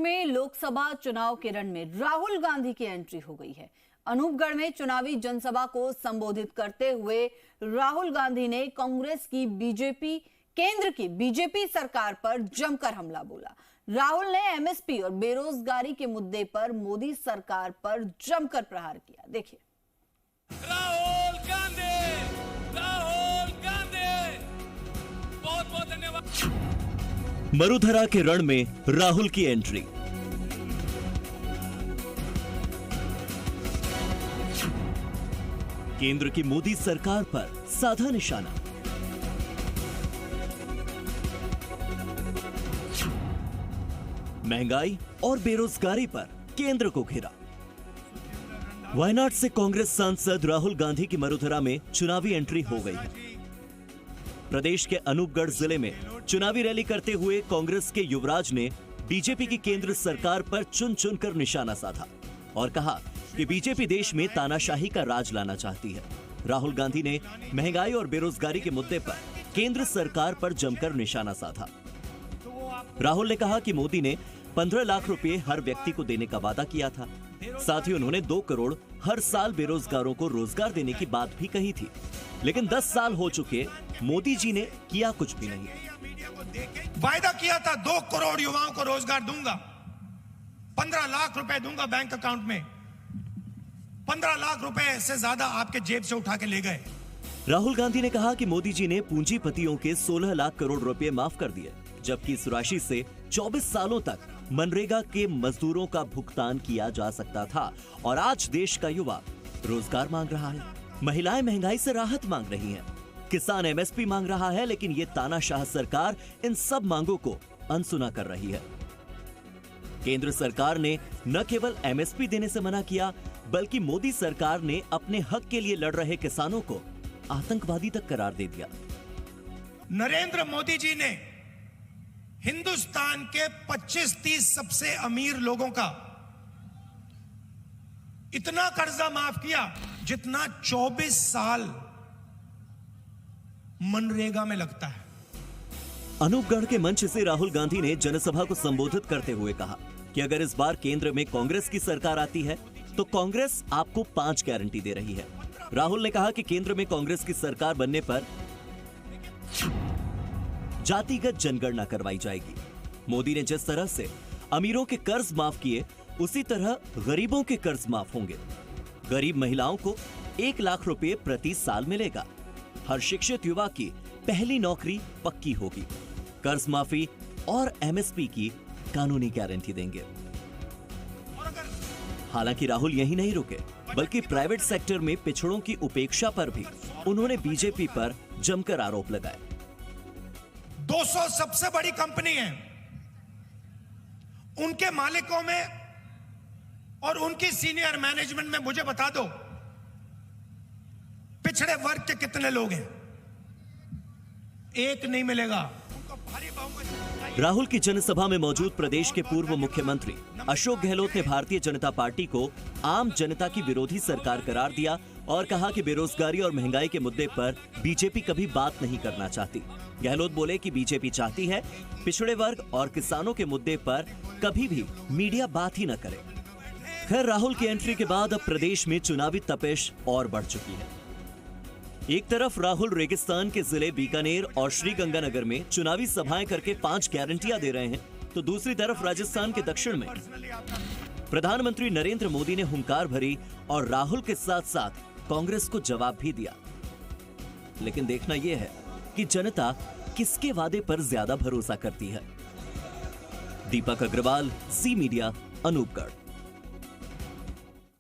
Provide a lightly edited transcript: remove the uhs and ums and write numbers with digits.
में लोकसभा चुनाव के रण में राहुल गांधी की एंट्री हो गई है। अनूपगढ़ में चुनावी जनसभा को संबोधित करते हुए राहुल गांधी ने कांग्रेस की केंद्र की बीजेपी सरकार पर जमकर हमला बोला। राहुल ने एमएसपी और बेरोजगारी के मुद्दे पर मोदी सरकार पर जमकर प्रहार किया। देखिए। राहुल गांधी बहुत बहुत धन्यवाद। मरुधरा के रण में राहुल की एंट्री। केंद्र की मोदी सरकार पर साधा निशाना। महंगाई और बेरोजगारी पर केंद्र को घेरा। वायनाड से कांग्रेस सांसद राहुल गांधी की मरुधरा में चुनावी एंट्री हो गई है। प्रदेश के अनूपगढ़ जिले में चुनावी रैली करते हुए कांग्रेस के युवराज ने बीजेपी की केंद्र सरकार पर चुन चुनकर निशाना साधा और कहा कि बीजेपी देश में तानाशाही का राज लाना चाहती है। राहुल गांधी ने महंगाई और बेरोजगारी के मुद्दे पर केंद्र सरकार पर जमकर निशाना साधा। राहुल ने कहा कि मोदी ने 15 लाख रुपए हर व्यक्ति को देने का वादा किया था। साथ ही उन्होंने 2 करोड़ हर साल बेरोजगारों को रोजगार देने की बात भी कही थी, लेकिन 10 साल हो चुके, मोदी जी ने किया कुछ भी नहीं। वायदा किया था 2 करोड़ युवाओं को रोजगार दूंगा, 15 लाख रुपए दूंगा बैंक अकाउंट में। 15 लाख रुपए से ज्यादा आपके जेब से उठा के ले गए। राहुल गांधी ने कहा कि मोदी जी ने पूंजीपतियों के 16 लाख करोड़ रुपए माफ कर दिए, जबकि इस राशि से 24 सालों तक मनरेगा के मजदूरों का भुगतान किया जा सकता था और आज देश का युवा रोजगार मांग रहा है। महिलाएं महंगाई से राहत मांग रही हैं। किसान एमएसपी मांग रहा है, लेकिन ये तानाशाह सरकार इन सब मांगों को अनसुना कर रही है। केंद्र सरकार ने न केवल एमएसपी देने से मना किया, बल्कि मोदी सरकार ने अपने हक के लिए लड़ रहे किसानों को आतंकवादी तक करार दे दिया। नरेंद्र मोदी जी ने हिंदुस्तान के 25-30 सबसे अमीर लोगों का इतना कर्जा माफ किया जितना 24 साल मनरेगा में लगता है। अनूपगढ़ के मंच से राहुल गांधी ने जनसभा को संबोधित करते हुए कहा कि अगर इस बार केंद्र में कांग्रेस की सरकार आती है तो कांग्रेस आपको 5 गारंटी दे रही है। राहुल ने कहा कि केंद्र में कांग्रेस की सरकार बनने पर जातिगत जनगणना करवाई जाएगी। मोदी ने जिस तरह से अमीरों के कर्ज माफ किए, उसी तरह गरीबों के कर्ज माफ होंगे। गरीब महिलाओं को 1 लाख रुपए प्रति साल मिलेगा। हर शिक्षित युवा की पहली नौकरी पक्की होगी। कर्ज माफी और एमएसपी की कानूनी गारंटी देंगे। हालांकि राहुल यही नहीं रुके, बल्कि प्राइवेट सेक्टर में पिछड़ों की उपेक्षा पर भी उन्होंने बीजेपी पर जमकर आरोप लगाए। 200 सबसे बड़ी कंपनी है, उनके मालिकों में और उनकी सीनियर मैनेजमेंट में मुझे बता दो पिछड़े वर्ग के कितने लोग हैं? एक नहीं मिलेगा। राहुल की जनसभा में मौजूद प्रदेश के पूर्व मुख्यमंत्री अशोक गहलोत ने भारतीय जनता पार्टी को आम जनता की विरोधी सरकार करार दिया और कहा कि बेरोजगारी और महंगाई के मुद्दे पर बीजेपी कभी बात नहीं करना चाहती। गहलोत बोले कि बीजेपी चाहती है पिछड़े वर्ग और किसानों के मुद्दे पर कभी भी मीडिया बात ही न करे। खैर, राहुल की एंट्री के बाद अब प्रदेश में चुनावी तपिश और बढ़ चुकी है। एक तरफ राहुल रेगिस्तान के जिले बीकानेर और श्रीगंगानगर में चुनावी सभाएं करके 5 गारंटियां दे रहे हैं, तो दूसरी तरफ राजस्थान के दक्षिण में प्रधानमंत्री नरेंद्र मोदी ने हुंकार भरी और राहुल के साथ साथ कांग्रेस को जवाब भी दिया। लेकिन देखना यह है कि जनता किसके वादे पर ज्यादा भरोसा करती है। दीपक अग्रवाल, जी मीडिया, अनूपगढ़।